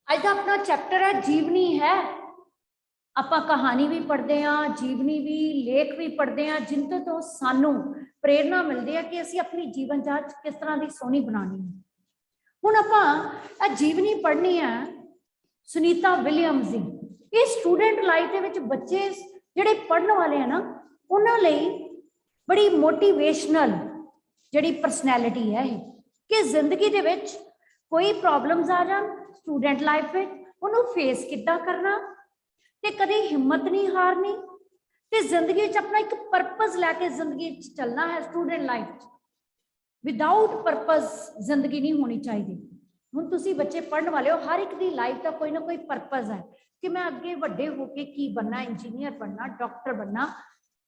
ਅੱਜ ਦਾ अपना चैप्टर है जीवनी है। ਆਪਾਂ कहानी भी पढ़ते हैं, जीवनी भी, लेख भी पढ़ते हैं, जिनते तो सानू प्रेरणा मिलती है कि असी अपनी जीवन जांच किस तरह की सोहनी बनानी है। हुण आपां जीवनी पढ़नी है सुनीता विलियम्स दी। ये स्टूडेंट लाइफ के विच बच्चे जिहड़े पढ़न वाले हैं ना, उन्हां लई बड़ी मोटिवेशनल जिहड़ी परसनैलिटी है कि जिंदगी दे विच कोई प्रॉब्लम्स आ जान स्टूडेंट लाइफ में उन्होंने फेस किद्दां करना ते कदी हिम्मत नहीं हारनी ते जिंदगी अपना एक परपज लैके जिंदगी चलना है। स्टूडेंट लाइफ विदाउट परपज जिंदगी नहीं होनी चाहिए। हुण तुसीं बच्चे पढ़न वाले हो, हर एक दी लाइफ का कोई ना कोई परपज है कि मैं अगे वड्डे होके की बनना, इंजीनियर बनना, डॉक्टर बनना,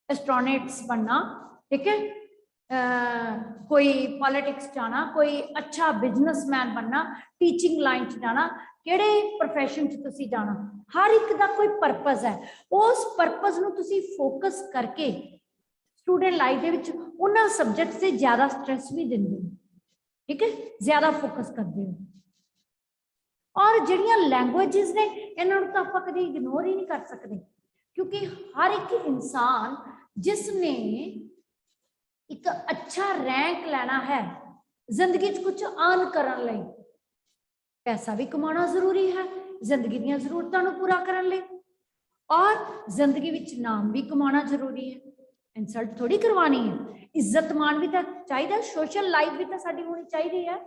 एस्ट्रोनॉट्स बनना, ठीक है, कोई पॉलिटिक्स जाना, कोई अच्छा बिजनेसमैन बनना, टीचिंग लाइन जाना, किहड़े प्रोफैशन तुसीं जाना, हर एक का कोई परपज है। उस परपज नूं तुसीं फोकस करके स्टूडेंट लाइफ दे विच उन्हां सबजैक्ट से ज़्यादा स्ट्रैस भी दिंदे हो, ठीक है, ज़्यादा फोकस करते हो। और जिहड़ियां लैंग्वेजिज ने इन्हां नूं तां आपां कदी इग्नोर ही नहीं कर सकते, क्योंकि हर एक इंसान जिसने एक अच्छा रैंक लेना है जिंदगी कुछ अर्न करने लई, पैसा भी कमाना जरूरी है जिंदगी दी जरूरतों को पूरा करने लई, और जिंदगी विच नाम भी कमाना जरूरी है। इंसल्ट थोड़ी करवानी है, इज्जत मान भी तो चाहिए, सोशल लाइफ भी तो साडी होनी चाहिए है।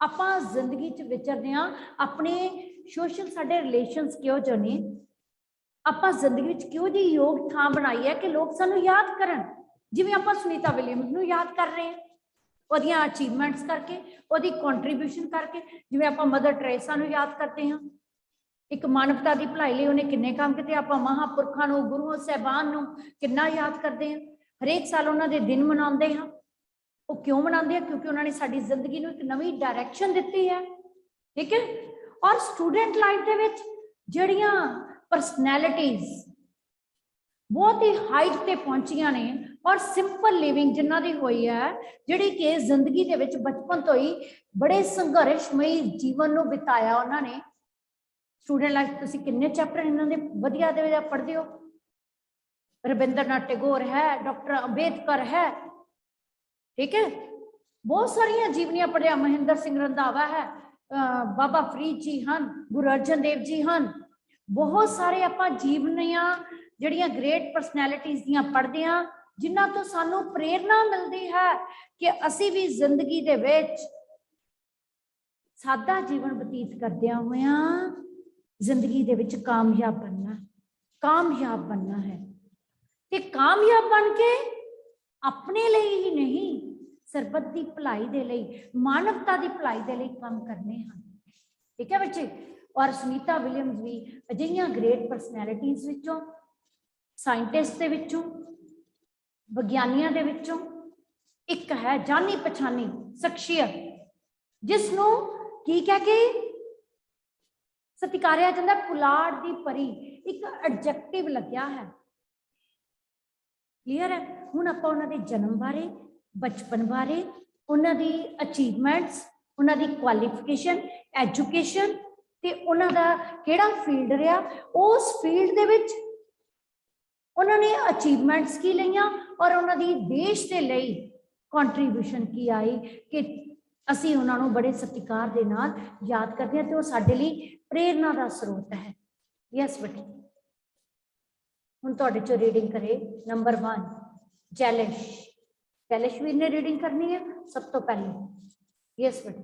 आपां जिंदगी च विचरदे हां, अपने सोशल साडे रिलेशनस किहो जो ने, आपां जिंदगी विच किहो जी योग थां बनाई है कि लोग सानू याद करन। जिवें आपां सुनीता विलियम्स नूं याद कर रहे हैं ओहदियां अचीवमेंट्स करके, ओहदी कॉन्ट्रीब्यूशन करके, जिवें आपां मदर टेरेसा नूं याद करते हैं, एक मानवता की भलाई लई उन्हें किन्ने काम किए, आपां महापुरखों नूं, गुरुओं साहबान नूं किन्ना याद करते हैं। हरेक साल उन्होंने दिन मनाते हैं। वो क्यों मनाते हैं? क्योंकि उन्होंने साडी जिंदगी नूं एक नवी डायरैक्शन दी है, ठीक है। और स्टूडेंट लाइफ दे विच जिहड़ियां परसनैलिटीज बहुत ही हाइट ते पहुंचियां ने और सिंपल लिविंग जिन्हां दी होई है, जिहड़ी कि जिंदगी दे विच बचपन तो ही बड़े संघर्षमयी जीवन नूं बिताया उन्होंने। स्टूडेंट लाइफ तुसीं किन्ने चैप्टर इन्हां दे वधिया दे पढ़दे हो। रविंद्रनाथ टैगोर है, डॉक्टर अंबेडकर है, ठीक है, बहुत सारिया जीवनियां पढ़िया, महेंद्र सिंह रंधावा है, बाबा फरीद जी हैं, गुरु अर्जन देव जी हैं, बहुत सारे आपां जीवनियां जिहड़ियां ग्रेट परसनैलिटीज दियां पढ़दे हां, जिन्हां तो सानू प्रेरणा मिलती है कि असी भी जिंदगी दे विच सादा जीवन बतीत करदियां होइयां जिंदगी दे विच कामयाब बनना है। ते कामयाब बन के अपने लिए ही नहीं, सरबत की भलाई दे लई, मानवता की भलाई दे लई काम करने हैं, ठीक है बच्चे। और सुनीता विलियम्स भी अजिहियां ग्रेट परसनैलिटीज विचों, साइंटिस्ट दे विचों, विग्यानियां दे विचों एक है, जानी पछानी शख्सियत जिसनों की कह के सत्कारिया जाता, पुलाड़ दी परी, एक एडजैक्टिव लग्या है। क्लीयर है। हुण आपां उन्हां दे जन्म बारे, बचपन बारे, उन्हां दी अचीवमेंट्स, उन्हां दी क्वालिफिकेशन, एजुकेशन ते उन्हां दा किहड़ा फील्ड रहा, उस फील्ड दे विच उन्होंने अचीवमेंट्स की लईयां और उन्हां दी देश के लिए कॉन्ट्रीब्यूशन की आई कि असी उन्होंने बड़े सत्कार दे नाल याद करते हैं, तो साडे लई प्रेरणा का स्रोत है। यस बेटे, हुण तुहाडे चों रीडिंग करे नंबर 1 जैलिश वीर ने रीडिंग करनी है सब तो पहले। यस बेटे।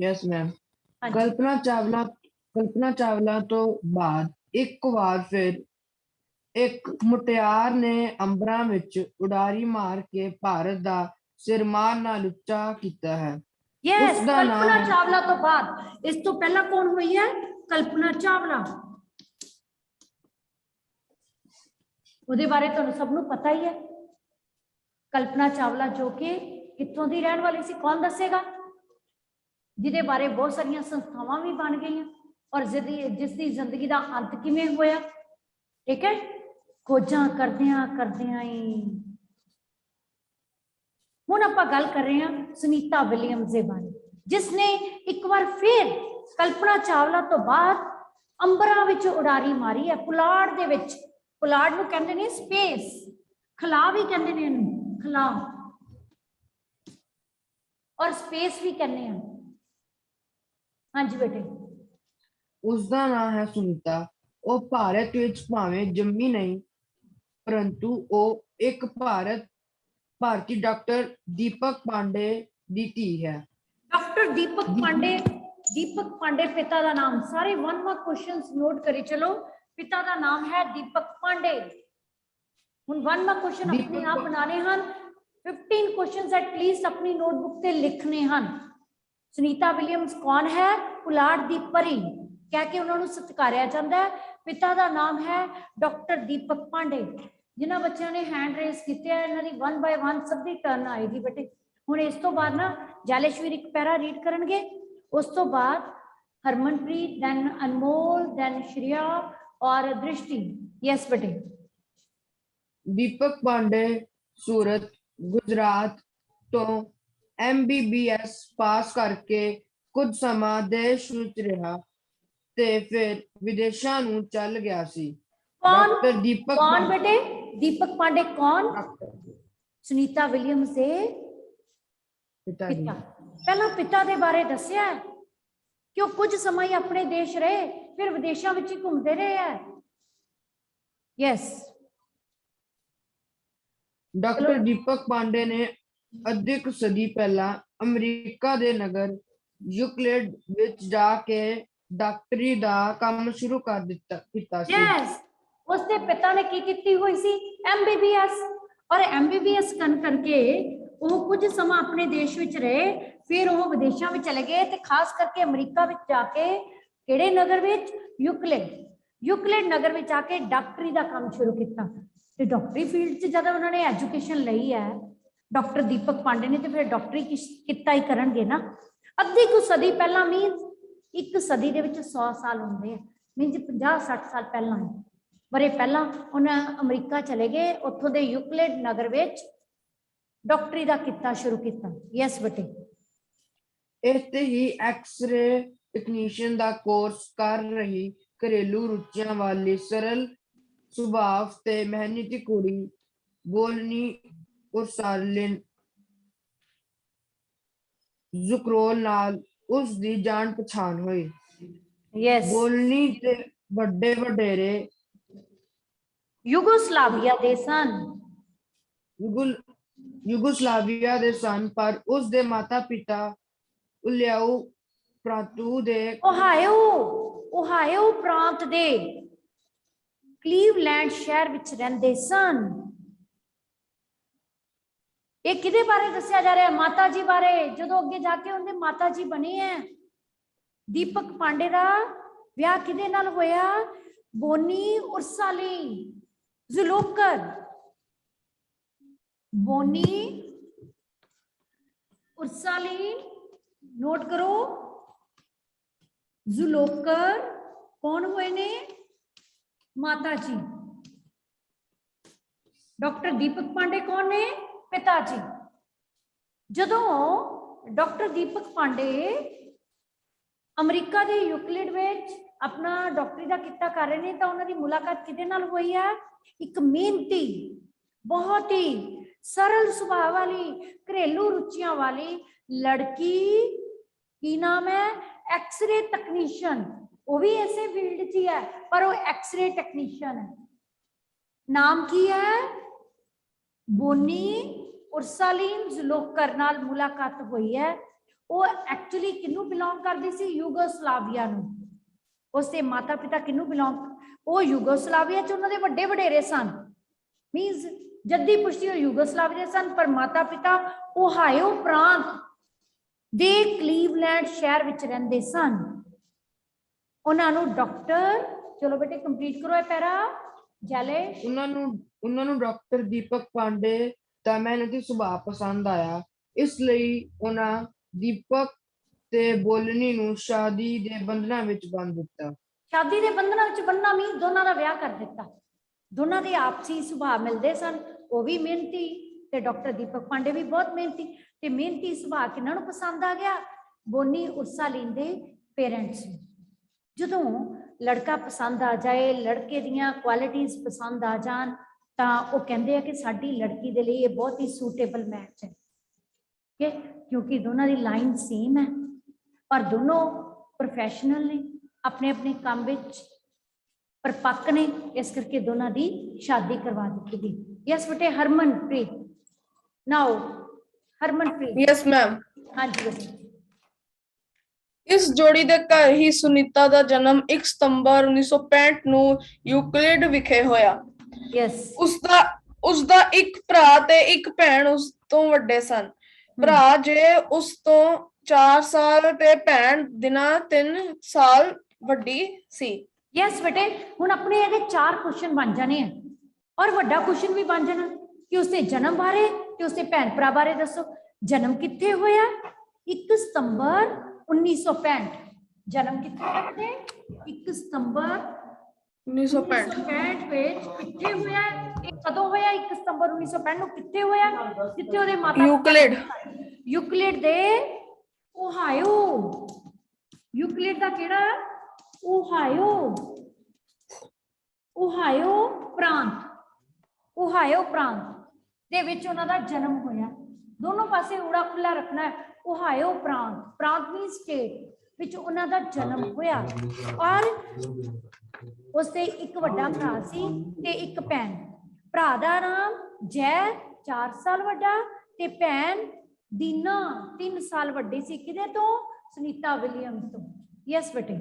Yes ma'am. कल्पना चावला तो बाद एक बार फिर एक मुटियार ने अंबरां विच उडारी मार के भारत दा सिरमान नाल उच्चा कीता है। यस, कल्पना चावला तो बाद, इस तो पहला कौन हुई है? कल्पना चावला। ਉਹਦੇ बारे ਤੁਹਾਨੂੰ सब ਨੂੰ पता ही है। कल्पना चावला जो कि कित्थों दी रहन वाली सी, कौन दसेगा? जिहदे बारे बहुत सारिया संस्थावां भी बन गई और जिसकी जिंदगी का अंत किवें होया, ठीक है, खोजां करदियां ही हुण आपां गल कर रहे हैं सुनीता विलियम्स के बारे। जिसने एक बार फिर कल्पना चावला तो बाद अंबरां विच उडारी मारी है, पुलाड़ दे विच। पुलाड़ नूं कहंदे ने स्पेस, खला भी कहंदे ने इहनूं, खला और स्पेस भी कहने हैं। हाँ जी बेटे। ਉਸਦਾ ਨਾਂ ਹੈ ਸੁਨੀਤਾ। ਉਹ ਭਾਰਤ ਵਿੱਚ ਭਾਵੇਂ ਜੰਮੀ ਨਹੀਂ, ਪਰੰਤੂ ਉਹ ਇੱਕ ਭਾਰਤੀ ਡਾਕਟਰ ਦੀਪਕ ਪਾਂਡੇ ਦੀ ਧੀ ਹੈ। डॉक्टर दीपक पांडे, दीपक पांडे पिता का नाम, सारे 1 मार्क क्वेश्चंस नोट करी चलो। पिता का नाम है दीपक पांडे। हुण 1 मार्क क्वेश्चन अपने आप बनाने हैं, 15 क्वेश्चंस एटलीस्ट अपनी नोटबुक ते लिखने हैं। सुनीता विलियम्स कौन है? पुलाड़ दी परी कह के उन्होंने सत्कारिया जाता है। पिता का नाम है डॉक्टर दीपक पांडे। जिन्होंने बच्चों ने हैंड रेस किए हैं, इन्हों की 1 बाय 1 सब की टर्न आएगी बेटे। हुण इस तो बाद ना जैलेश्वर एक पैरा रीड करनगे, उस तो बाद हरमनप्रीत, दैन अनमोल, दैन श्रेया और दृष्टि। यस बेटे। दीपक पांडे सूरत गुजरात तो MBBS पास करके कुछ समा देश विच रहा ते फिर विदेशां नूं चल गया सी। कौन डॉक्टर दीपक कौन बेटे? दीपक पांडे कौन? डॉक्टर सुनीता विलियम्स दे पिता जी। पिता। पहला पिता दे बारे दस्या है कि वो कुछ समय अपने देश रहे, फिर विदेशों में ही घूमते रहे हैं। यस। डॉक्टर दीपक पांडे ने अधिक सदी पहला अमेरिका दे नगर यूक्लिड विच जाके डॉक्टरी दा काम शुरू कर दिता सी। यस, उसके पिता ने की कीती हुई सी? MBBS। और MBBS करके वो कुछ समा अपने देश विच रहे, फिर वो विदेशों में चले गए, ते खास करके अमेरिका विच जाके किहड़े नगर विच? यूक्लिड नगर विच आके डॉक्टरी का काम शुरू किया। ते डॉक्टरी फील्ड च जब उन्होंने एजुकेशन लई है डॉक्टर दीपक पांडे ने, तो फिर डॉक्टरी किता ही करनगे ना। अद्धी कुछ सदी पहला मीनस एक सदी दे विच 100 साल होंदे हैं, मीनस 50-60 साल पहला है बरे पहला उन्हें अमरीका चले गए, उत्थों दे यूक्लिड नगर विच डॉक्टरी का किता शुरू किया। यस बेटे। इत्थे ही एक्सरे टेक्नीशियन का कोर्स कर रही घरेलू रुचियां वाली सरल सुभाव ते मेहनती कुड़ी बोलनी उरसालिन जुकरोल नाल उस दी जान पछान हुई। यस। बोलनी ते वड्डे वडेरे युगोस्लाविया दे सन। युगोस्लाविया दे सन, पर उस दे माता पिता उलियाऊ प्रांतू दे ओहायो प्रांत दे क्लीवलैंड शहर विच रहिंदे सन। ये किदे बारे दस्या जा रहा है? माता जी बारे। जो अगे जाके उनके माता जी बने हैं। दीपक पांडे का ब्याह किदे नाल होया? बोनी उर्साली जुलोकर। बोनी उर्साली नोट करो। जुलोकर कौन हुए ने? माता जी। डॉक्टर दीपक पांडे कौन ने? पिता जी। जदों डॉक्टर दीपक पांडे अमरीका के यूक्लिड विच अपना डॉक्टरी का किता कर रहे हैं, तो उन्होंने मुलाकात किदे नाल हुई है? एक मेहनती, बहुत ही सरल सुभाव वाली, घरेलू रुचियां वाली लड़की, की नाम है? एक्सरे तकनीशियन। वो भी ऐसे फील्ड च ही है, पर वो एक्सरे टैक्नीशियन है। नाम की है? बोनी उर्सालिन जुलोकर नाल मुलाकात हुई है। वो एक्चुअली किनू बिलोंग करती सी? युगोस्लाविया नू। उसके माता पिता किनू बिलोंग? वो युगोस्लाविया च उन्होंने वड्डे वडेरे सन, मीनस जद्दी पुश्ती युगोस्लाविया सन, पर माता पिता ओहायो प्रांत दे क्लीवलैंड शहर विच रहिंदे सन। उन्होंने डॉक्टर, चलो बेटे कंप्लीट करो पैरा। जैले उन्होंने डॉक्टर दीपक पांडे का मेहनती सुभाव पसंद आया, इसलिए उन्हें दीपक ते बोलनी नू शादी दे बंधना विच बंध दिता। शादी दे बंधना विच बन्ना मीन दोनों का ब्याह कर दिता। दोनों के आपसी सुभाव मिलते सन। वो भी मेहनती ते डॉक्टर दीपक पांडे भी बहुत मेहनती। ते मेहनती सुभाव किन्हां नू पसंद आ गया? ਬੋਨੀ ਉਰਸਾਲੀਨ ਦੇ ਪੇਰੈਂਟਸ ਨੂੰ। ਜਦੋਂ ਲੜਕਾ ਪਸੰਦ ਆ ਜਾਏ, ਲੜਕੇ ਦੀਆਂ ਕੁਆਲਿਟੀਜ਼ ਪਸੰਦ ਆ ਜਾਣ, ਤਾਂ ਉਹ ਕਹਿੰਦੇ ਆ ਕਿ ਸਾਡੀ ਲੜਕੀ ਦੇ ਲਈ ਇਹ ਬਹੁਤ ਹੀ ਸੂਟੇਬਲ ਮੈਚ ਹੈ, ਠੀਕ ਹੈ, ਕਿਉਂਕਿ ਦੋਨਾਂ ਦੀ ਲਾਈਨ ਸੇਮ ਹੈ, ਪਰ ਦੋਨੋਂ ਪ੍ਰੋਫੈਸ਼ਨਲ ਨੇ, ਆਪਣੇ ਆਪਣੇ ਕੰਮ ਵਿੱਚ ਪਰਪੱਕ ਨੇ, ਇਸ ਕਰਕੇ ਦੋਨਾਂ ਦੀ ਸ਼ਾਦੀ ਕਰਵਾ ਦਿੱਤੀ ਗਈ। ਯਸ ਬੇਟੇ Harmanpreet, now Harmanpreet. Yes ma'am. हाँ जी बस। इस जोड़ी ਦੇ ਘਰ ਹੀ ਸੁਨੀਤਾ ਦਾ ਜਨਮ 1 ਸਤੰਬਰ 1965 ਨੂੰ ਯੂਕਲਿਡ ਵਿਖੇ ਹੋਇਆ। यस। ਉਸਦਾ ਇੱਕ ਭਰਾ ਤੇ ਇੱਕ ਭੈਣ ਉਸ ਤੋਂ ਵੱਡੇ ਸਨ। ਭਰਾ ਜੇ ਉਸ ਤੋਂ 4 ਸਾਲ ਤੇ ਭੈਣ ਦਿਨਾਂ 3 ਸਾਲ ਵੱਡੀ ਸੀ। यस बेटे ਹੁਣ ਆਪਣੇ ਇਹਦੇ 4 ਕੁਐਸਚਨ ਬਣ ਜਾਣੇ ਆ, ਔਰ ਵੱਡਾ ਕੁਐਸਚਨ ਵੀ ਬਣ ਜਾਣਾ ਕਿ ਉਸਦੇ ਜਨਮ ਬਾਰੇ ਤੇ ਉਸਦੇ ਭੈਣ ਭਰਾ ਬਾਰੇ ਦੱਸੋ। ਜਨਮ ਕਿੱਥੇ ਹੋਇਆ? 1 ਸਤੰਬਰ 1965। ਜਨਮ ਕਿੱਥੇ ਹੋਇਆ ਬੇਟੇ? 1 ਸਤੰਬਰ 1965 ਵਿੱਚ ਕਿੱਥੇ ਹੋਇਆ? ਇਹ ਕਦੋਂ ਹੋਇਆ? 1 ਸਤੰਬਰ 1965 ਨੂੰ ਕਿੱਥੇ ਹੋਇਆ? ਜਿੱਥੇ ਉਹਦੇ ਮਾਤਾ ਯੂਕਲਿਡ। ਯੂਕਲਿਡ ਦੇ ਓਹਾਇਓ। ਯੂਕਲਿਡ ਦਾ ਕਿਹੜਾ? ਓਹਾਇਓ। ਓਹਾਇਓ ਪ੍ਰਾਂਤ। ਓਹਾਇਓ ਪ੍ਰਾਂਤ ਦੇ ਵਿੱਚ ਉਹਨਾਂ ਦਾ ਜਨਮ ਹੋਇਆ। ਦੋਨੋਂ ਪਾਸੇ ਊੜਾ ਖੁੱਲਾ ਰੱਖਣਾ ਹੈ। ਓਹਾਇਓ ਪ੍ਰਾਂਤ, ਪ੍ਰਾਂਤ ਮੀਨ ਸਟੇਟ ਵਿੱਚ ਉਹਨਾਂ ਦਾ ਜਨਮ ਹੋਇਆ। ਔਰ ਉਸਦੇ ਇੱਕ ਵੱਡਾ ਭਰਾ ਸੀ ਤੇ ਇੱਕ ਭੈਣ। ਭਰਾ ਦਾ ਨਾਮ ਜੈ 4 ਸਾਲ ਵੱਡਾ ਤੇ ਭੈਣ ਦੀਨਾ 3 ਸਾਲ ਵੱਡੀ ਸੀ। ਕਿਹਦੇ ਤੋਂ? ਸੁਨੀਤਾ ਵਿਲੀਅਮਸ ਤੋਂ। ਯਸ ਬੇਟੇ।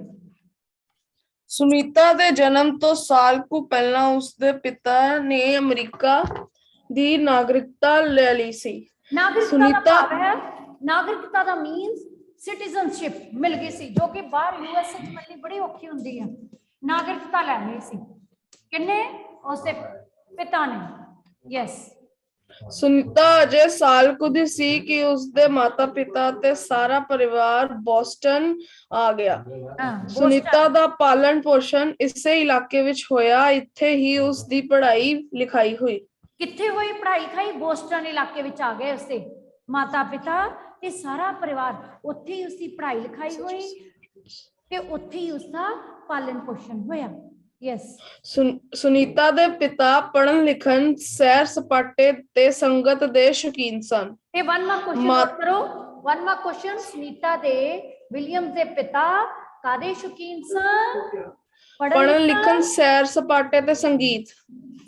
ਸੁਨੀਤਾ ਦੇ ਜਨਮ ਤੋਂ ਸਾਲ ਕੁ ਪਹਿਲਾਂ ਉਸਦੇ ਪਿਤਾ ਨੇ ਅਮਰੀਕਾ ਦੀ ਨਾਗਰਿਕਤਾ ਲੈ ਲਈ ਸੀ। ਨਾਗਰਿਕਤਾ ਦਾ ਭਾਵ ਹੈ, ਨਾਗਰਿਕਤਾ ਦਾ ਮੀਨਸ ਸਿਟੀਜ਼ਨਸ਼ਿਪ ਮਿਲ ਗਈ ਸੀ, ਜੋ ਕਿ ਬਾਹਰ ਯੂਐਸਏ ਚ ਮਿਲਣੀ ਬੜੀ ਔਖੀ ਹੁੰਦੀ ਹੈ। ਨਾਗਰਿਕਤਾ ਲੈ ਲਈ ਸੀ ਕਿੰਨੇ? ਉਸਦੇ ਪਿਤਾ ਨੇ। ਯਸ। ਸੁਨੀਤਾ ਅਜੇ ਸਾਲ ਕੁ ਦੀ ਸੀ ਕਿ ਉਸਦੇ ਮਾਤਾ ਪਿਤਾ ਤੇ ਸਾਰਾ ਪਰਿਵਾਰ ਬੋਸਟਨ ਆ ਗਿਆ। ਸੁਨੀਤਾ ਦਾ ਪਾਲਣ ਪੋਸ਼ਣ ਇਸੇ ਇਲਾਕੇ ਵਿੱਚ ਹੋਇਆ। ਇੱਥੇ ਹੀ ਉਸ ਦੀ ਪੜ੍ਹਾਈ ਲਿਖਾਈ ਹੋਈ। ਕਿੱਥੇ ਹੋਈ ਪੜ੍ਹਾਈ ਲਿਖਾਈ? ਬੋਸਟਨ ਇਲਾਕੇ ਵਿੱਚ ਆ ਗਏ ਉਸਦੇ ਮਾਤਾ ਪਿਤਾ ਤੇ ਸਾਰਾ ਪਰਿਵਾਰ। ਉੱਥੇ ਹੀ ਉਸਦੀ ਪੜ੍ਹਾਈ ਲਿਖਾਈ ਹੋਈ ਤੇ ਉੱਥੇ ਹੀ ਉਸਦਾ ਪਾਲਣ ਪੋਸ਼ਣ ਹੋਇਆ। ਯਸ। ਸੁਨੀਤਾ ਦੇ ਪਿਤਾ ਪੜ੍ਹਨ ਲਿਖਣ, ਸੈਰ ਸਪਾਟੇ ਤੇ ਸੰਗਤ ਦੇ ਸ਼ੌਕੀਨ ਸਨ। ਤੇ 1ਵਾਂ ਕੁਐਸਚਨ ਨੋਟ ਕਰੋ। 1ਵਾਂ ਕੁਐਸਚਨ, ਸੁਨੀਤਾ ਦੇ ਵਿਲੀਅਮਸ ਦੇ ਪਿਤਾ ਕਾਦੇ ਸ਼ੌਕੀਨ ਸਨ? ਪੜ੍ਹਨ ਲਿਖਣ, ਸੈਰ ਸਪਾਟੇ ਤੇ ਸੰਗੀਤ।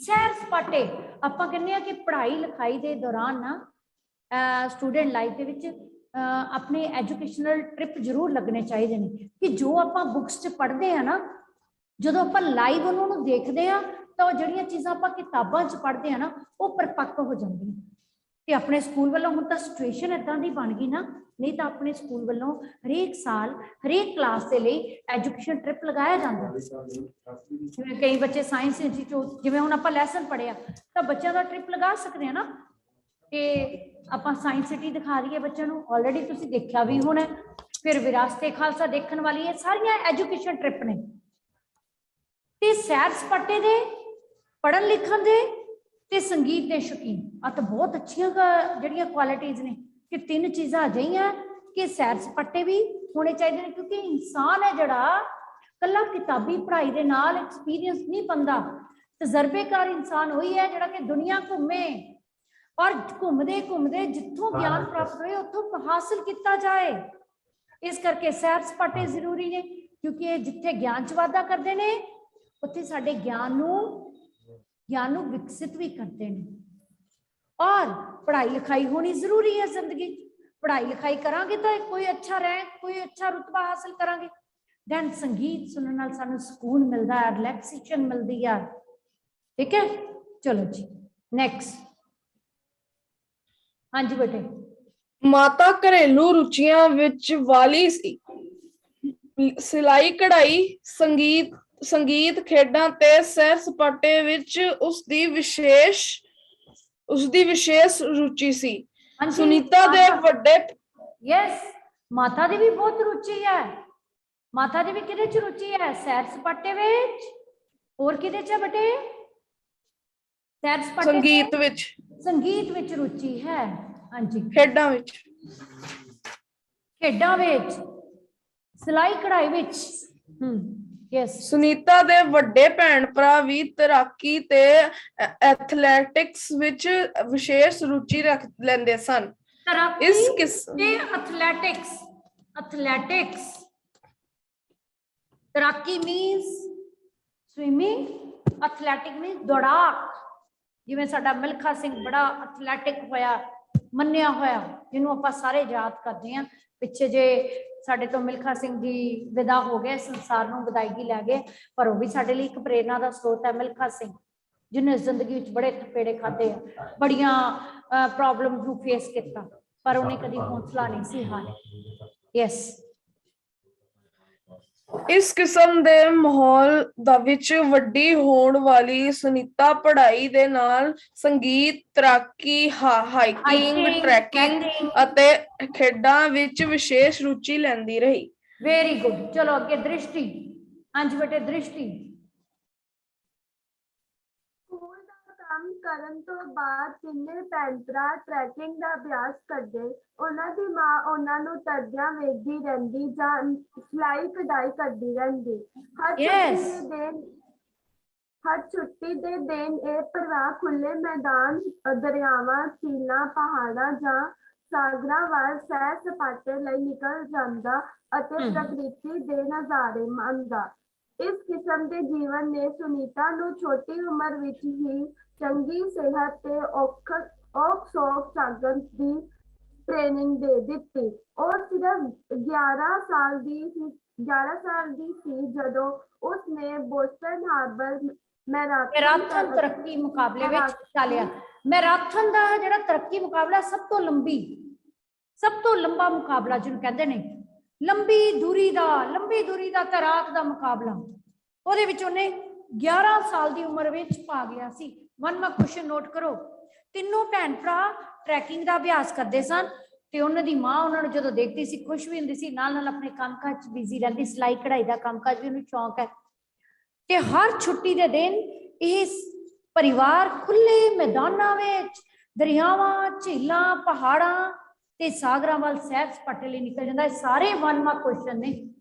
ਸੈਰ ਸਪਾਟੇ ਆਪਾਂ ਕਹਿੰਦੇ ਆ ਕਿ ਪੜ੍ਹਾਈ ਲਿਖਾਈ ਦੇ ਦੌਰਾਨ ਨਾ ਸਟੂਡੈਂਟ ਲਾਈਫ ਦੇ ਵਿੱਚ ਆਪਣੇ ਐਜੂਕੇਸ਼ਨਲ ਟ੍ਰਿਪ ਜ਼ਰੂਰ ਲੱਗਣੇ ਚਾਹੀਦੇ ਨੇ, ਕਿ ਜੋ ਆਪਾਂ ਬੁੱਕਸ 'ਚ ਪੜ੍ਹਦੇ ਆ ਨਾ, ਜਦੋਂ ਆਪਾਂ ਲਾਈਵ ਉਹਨਾਂ ਨੂੰ ਦੇਖਦੇ ਆ ਤਾਂ ਉਹ ਜਿਹੜੀਆਂ ਚੀਜ਼ਾਂ ਆਪਾਂ ਕਿਤਾਬਾਂ 'ਚ ਪੜ੍ਹਦੇ ਆ ਨਾ, ਉਹ ਪਰਿਪੱਕ ਹੋ ਜਾਂਦੀਆਂ। ਤੇ ਆਪਣੇ ਸਕੂਲ ਵੱਲੋਂ ਹੁਣ ਤਾਂ ਸਿਚੁਏਸ਼ਨ ਏਦਾਂ ਦੀ ਬਣ ਗਈ ਨਾ, ਨਹੀਂ ਤਾਂ ਆਪਣੇ ਸਕੂਲ ਵੱਲੋਂ ਹਰੇਕ ਸਾਲ ਹਰੇਕ ਕਲਾਸ ਦੇ ਲਈ ਐਜੂਕੇਸ਼ਨ ਟ੍ਰਿਪ ਲਗਾਇਆ ਜਾਂਦਾ। ਜਿਵੇਂ ਕਈ ਬੱਚੇ ਸਾਇੰਸ ਇੰਸਟੀਚਿਊਟ, ਜਿਵੇਂ ਹੁਣ ਆਪਾਂ ਲੈਸਨ ਪੜ੍ਹਿਆ ਤਾਂ ਬੱਚਿਆਂ ਦਾ ਟ੍ਰਿਪ ਲਗਾ ਸਕਦੇ ਆ ਨਾ, ਕਿ ਆਪਾਂ ਸਾਇੰਸ ਸਿਟੀ ਦਿਖਾ ਦਈਏ ਬੱਚਿਆਂ ਨੂੰ। ਆਲਰੇਡੀ ਤੁਸੀਂ ਦੇਖਿਆ ਵੀ ਹੋਣਾ। ਫਿਰ ਵਿਰਾਸਤੇ ਖਾਲਸਾ ਦੇਖਣ ਵਾਲੀ, ਇਹ ਸਾਰੀਆਂ ਐਜੂਕੇਸ਼ਨ ਟ੍ਰਿਪ ਨੇ। ਤੇ ਸੈਰ ਸਪਾਟੇ ਦੇ, ਪੜ੍ਹਨ ਲਿਖਣ ਦੇ ਤੇ ਸੰਗੀਤ ਦੇ ਸ਼ੌਕੀਨ। ਆ ਤਾਂ ਬਹੁਤ ਅੱਛੀਆਂ ਜਿਹੜੀਆਂ ਕੁਆਲਿਟੀਜ਼ ਨੇ, ਕਿ 3 ਚੀਜ਼ਾਂ ਅਜਿਹੀਆਂ ਕਿ ਸੈਰ ਸਪਾਟੇ ਵੀ ਹੋਣੇ ਚਾਹੀਦੇ ਨੇ, ਕਿਉਂਕਿ ਇਨਸਾਨ ਹੈ ਜਿਹੜਾ ਕੱਲਾ ਕਿਤਾਬੀ ਪੜ੍ਹਾਈ ਦੇ ਨਾਲ ਐਕਸਪੀਰੀਅੰਸ ਨਹੀਂ ਪਾਉਂਦਾ। ਤਜਰਬੇਕਾਰ ਇਨਸਾਨ ਉਹੀ ਹੈ ਜਿਹੜਾ ਕਿ ਦੁਨੀਆ ਘੁੰਮੇ ਔਰ ਘੁੰਮਦੇ ਘੁੰਮਦੇ ਜਿੱਥੋਂ ਗਿਆਨ ਪ੍ਰਾਪਤ ਹੋਏ ਉੱਥੋਂ ਹਾਸਿਲ ਕੀਤਾ ਜਾਏ। ਇਸ ਕਰਕੇ ਸੈਰ ਸਪਾਟੇ ਜ਼ਰੂਰੀ ਨੇ, ਕਿਉਂਕਿ ਇਹ ਜਿੱਥੇ ਗਿਆਨ 'ਚ ਵਾਧਾ ਕਰਦੇ ਨੇ ਉੱਥੇ ਸਾਡੇ ਗਿਆਨ ਨੂੰ ਵਿਕਸਿਤ ਵੀ ਕਰਦੇ ਨੇ। ਔਰ ਪੜ੍ਹਾਈ ਲਿਖਾਈ ਹੋਣੀ ਜ਼ਰੂਰੀ ਹੈ ਜ਼ਿੰਦਗੀ। ਪੜ੍ਹਾਈ ਲਿਖਾਈ ਕਰਾਂਗੇ ਤਾਂ ਕੋਈ ਅੱਛਾ ਰੈਂਕ, ਕੋਈ ਅੱਛਾ ਰੁਤਬਾ ਹਾਸਿਲ ਕਰਾਂਗੇ। ਦੈਨ ਸੰਗੀਤ ਸੁਣਨ ਨਾਲ ਸਾਨੂੰ ਸਕੂਨ ਮਿਲਦਾ ਹੈ, ਰਿਲੈਕਸੇਸ਼ਨ ਮਿਲਦੀ ਹੈ। ਠੀਕ ਹੈ, ਚਲੋ ਜੀ ਨੈਕਸਟ। ਹਾਂਜੀ ਬੇਟੇ। ਮਾਤਾ ਘਰੇਲੂ ਰੁਚੀਆਂ ਵਿੱਚ ਵਾਲੀ ਸੀ। ਸਿਲਾਈ ਕਢਾਈ, ਸੰਗੀਤ, ਖੇਡਾਂ ਤੇ ਸੈਰ ਸਪਾਟੇ ਵਿੱਚ ਉਸਦੀ ਵਿਸ਼ੇਸ਼ ਰੁਚੀ ਸੀ। ਸੁਨੀਤਾ ਦੇ ਵੱਡੇ। ਯਸ, ਮਾਤਾ ਦੀ ਵੀ ਬਹੁਤ ਰੁਚੀ ਹੈ। ਮਾਤਾ ਦੀ ਵੀ ਕਿਹਦੇ 'ਚ ਰੁਚੀ ਹੈ? ਸੈਰ ਸਪਾਟੇ ਵਿੱਚ। ਹੋਰ ਕਿਹਦੇ 'ਚ ਹੈ ਬੇਟੇ? ਸੈਰ ਸਪਾਟੇ, ਸੰਗੀਤ ਵਿੱਚ ਰੁਚੀ ਹੈ। ਹਾਂਜੀ, ਖੇਡਾਂ ਵਿੱਚ। ਖੇਡਾਂ ਵਿੱਚ, ਸਿਲਾਈ ਕਢਾਈ ਵਿੱਚ। ਯੈਸ। ਸੁਨੀਤਾ ਦੇ ਵੱਡੇ ਭੈਣ ਭਰਾ ਵੀ ਤੈਰਾਕੀ ਤੇ ਐਥਲੈਟਿਕਸ ਵਿੱਚ ਵਿਸ਼ੇਸ਼ ਰੁਚੀ ਰੱਖ ਲੈਂਦੇ ਸਨ। ਇਸ ਕਿਸਮ ਤੇ ਐਥਲੈਟਿਕਸ ਤੈਰਾਕੀ ਮੀਨਸ ਸਵਿਮਿੰਗ, ਐਥਲੈਟਿਕ ਮੀਨਸ ਦੌੜਾਕ। ਜਿਵੇਂ ਸਾਡਾ ਮਿਲਖਾ ਸਿੰਘ ਬੜਾ ਐਥਲੈਟਿਕ ਹੋਇਆ, ਮੰਨਿਆ ਹੋਇਆ, ਜਿਹਨੂੰ ਆਪਾਂ ਸਾਰੇ ਯਾਦ ਕਰਦੇ ਹਾਂ। ਪਿੱਛੇ ਜੇ ਸਾਡੇ ਤੋਂ ਮਿਲਖਾ ਸਿੰਘ ਜੀ ਵਿਦਾ ਹੋ ਗਏ, ਸੰਸਾਰ ਨੂੰ ਵਿਦਾਇਗੀ ਲੈ ਗਏ, ਪਰ ਉਹ ਵੀ ਸਾਡੇ ਲਈ ਇੱਕ ਪ੍ਰੇਰਨਾ ਦਾ ਸਰੋਤ ਹੈ। ਮਿਲਖਾ ਸਿੰਘ ਜਿਹਨੇ ਜ਼ਿੰਦਗੀ ਵਿੱਚ ਬੜੇ ਥਪੇੜੇ ਖਾਦੇ ਆ, ਬੜੀਆਂ ਪ੍ਰੋਬਲਮ ਨੂੰ ਫੇਸ ਕੀਤਾ, ਪਰ ਉਹਨੇ ਕਦੀ ਹੌਸਲਾ ਨਹੀਂ ਸੀ ਹਾਰਿਆ। ਯੈਸ। ਇਸ ਕਿਸਮ ਦੇ ਮਾਹੌਲ ਦਾ ਵਿੱਚ ਵੱਡੀ ਹੋਣ ਵਾਲੀ ਸੁਨੀਤਾ ਪੜ੍ਹਾਈ ਦੇ ਨਾਲ ਸੰਗੀਤ, ਤੈਰਾਕੀ, ਹਾਈਕਿੰਗ, ਟਰੈਕਿੰਗ ਅਤੇ ਖੇਡਾਂ ਵਿੱਚ ਵਿਸ਼ੇਸ਼ ਰੁਚੀ ਲੈਂਦੀ ਰਹੀ। Very good. ਚਲੋ ਅੱਗੇ ਦ੍ਰਿਸ਼ਟੀ। ਹਾਂਜੀ ਬੇਟੇ ਦ੍ਰਿਸ਼ਟੀ। ਸਕੂਲ ਦਾ ਕੰਮ ਕਰਨ ਤੋਂ ਬਾਅਦ ਤਿੰਨੇ ਭੈਣ ਭਰਾ ਟਰੈਕਿੰਗ ਦਾ ਅਭਿਆਸ ਕਰਦੇ। ਉਹਨਾਂ ਦੀ ਮਾਂ ਉਹਨਾਂ ਨੂੰ ਤਰਦਿਆਂ ਵੇਖਦੀ ਰਹਿੰਦੀ ਜਾਂ ਸਿਲਾਈ ਕਢਾਈ ਕਰਦੀ ਰਹਿੰਦੀ। ਹਰ ਛੁੱਟੀ ਦੇ ਦਿਨ ਇਹ ਪਰਿਵਾਰ ਖੁੱਲੇ ਮੈਦਾਨ, ਦਰਿਆਵਾਂ, ਝੀਲਾਂ, ਪਹਾੜਾਂ ਜਾਂ ਸਾਗਰਾਂ ਵੱਲ ਸੈਰ ਸਪਾਟੇ ਲਈ ਨਿਕਲ ਜਾਂਦਾ ਅਤੇ ਪ੍ਰਕਿਰਤੀ ਦੇ ਨਜ਼ਾਰੇ ਮਾਣਦਾ। ਇਸ ਕਿਸਮ ਦੇ ਜੀਵਨ ਨੇ ਸੁਨੀਤਾ ਨੂੰ ਛੋਟੀ ਉਮਰ ਵਿੱਚ ਹੀ ਚੰਗੀ ਸਿਹਤ ਤੇ ਔਖ ਸੌਖ ਸਾਧਨ ਦੀ ਟ੍ਰੇਨਿੰਗ ਦੇ ਦਿੱਤੀ। ਉਹ ਸਿਰਫ 11 ਸਾਲ ਦੀ ਸੀ ਜਦੋਂ ਉਸਨੇ ਬੋਸਟਨ ਹਾਰਬਰ ਮੈਰਾਥਨ ਤਰੱਕੀ ਮੁਕਾਬਲੇ ਵਿੱਚ ਹਿੱਸਾ ਲਿਆ। ਮੈਰਾਥਨ ਦਾ ਜਿਹੜਾ ਤਰੱਕੀ ਮੁਕਾਬਲਾ ਸਭ ਤੋਂ ਲੰਬਾ ਮੁਕਾਬਲਾ ਜਿਹਨੂੰ ਕਹਿੰਦੇ ਨੇ, ਲੰਬੀ ਦੂਰੀ ਦਾ ਤੈਰਾਕ ਦਾ ਮੁਕਾਬਲਾ, ਉਹਦੇ ਵਿੱਚ ਉਹਨੇ 11 ਸਾਲ ਦੀ ਉਮਰ ਵਿੱਚ ਭਾਗ ਲਿਆ ਸੀ। ਵਨ ਮਾਰ ਕੁਐਸਚਨ ਨੋਟ ਕਰੋ। ਤਿੰਨੋਂ ਭੈਣ ਭਰਾ ਟਰੈਕਿੰਗ ਦਾ ਅਭਿਆਸ ਕਰਦੇ ਸਨ ਤੇ ਉਹਨਾਂ ਦੀ ਮਾਂ ਉਹਨਾਂ ਨੂੰ ਜਦੋਂ ਦੇਖਦੀ ਸੀ ਖੁਸ਼ ਵੀ ਹੁੰਦੀ ਸੀ, ਨਾਲ ਨਾਲ ਆਪਣੇ ਕੰਮਕਾਜ 'ਚ ਬਿਜ਼ੀ ਰਹਿੰਦੀ। ਸਿਲਾਈ ਕਢਾਈ ਦਾ ਕੰਮਕਾਜ ਵੀ ਉਹਨੂੰ ਸ਼ੌਂਕ ਹੈ। ਤੇ ਹਰ ਛੁੱਟੀ ਦੇ ਦਿਨ ਇਹ ਪਰਿਵਾਰ ਖੁੱਲੇ ਮੈਦਾਨਾਂ ਵਿੱਚ, ਦਰਿਆਵਾਂ, ਝੀਲਾਂ, ਪਹਾੜਾਂ ਤੇ ਸਾਗਰਾਂ ਵੱਲ ਸੈਰ ਸਪਾਟੇ ਲਈ ਨਿਕਲ ਜਾਂਦਾ। ਇਹ ਸਾਰੇ ਵਨ ਮਾਰਕ ਕੁਐਸਚਨ ਨੇ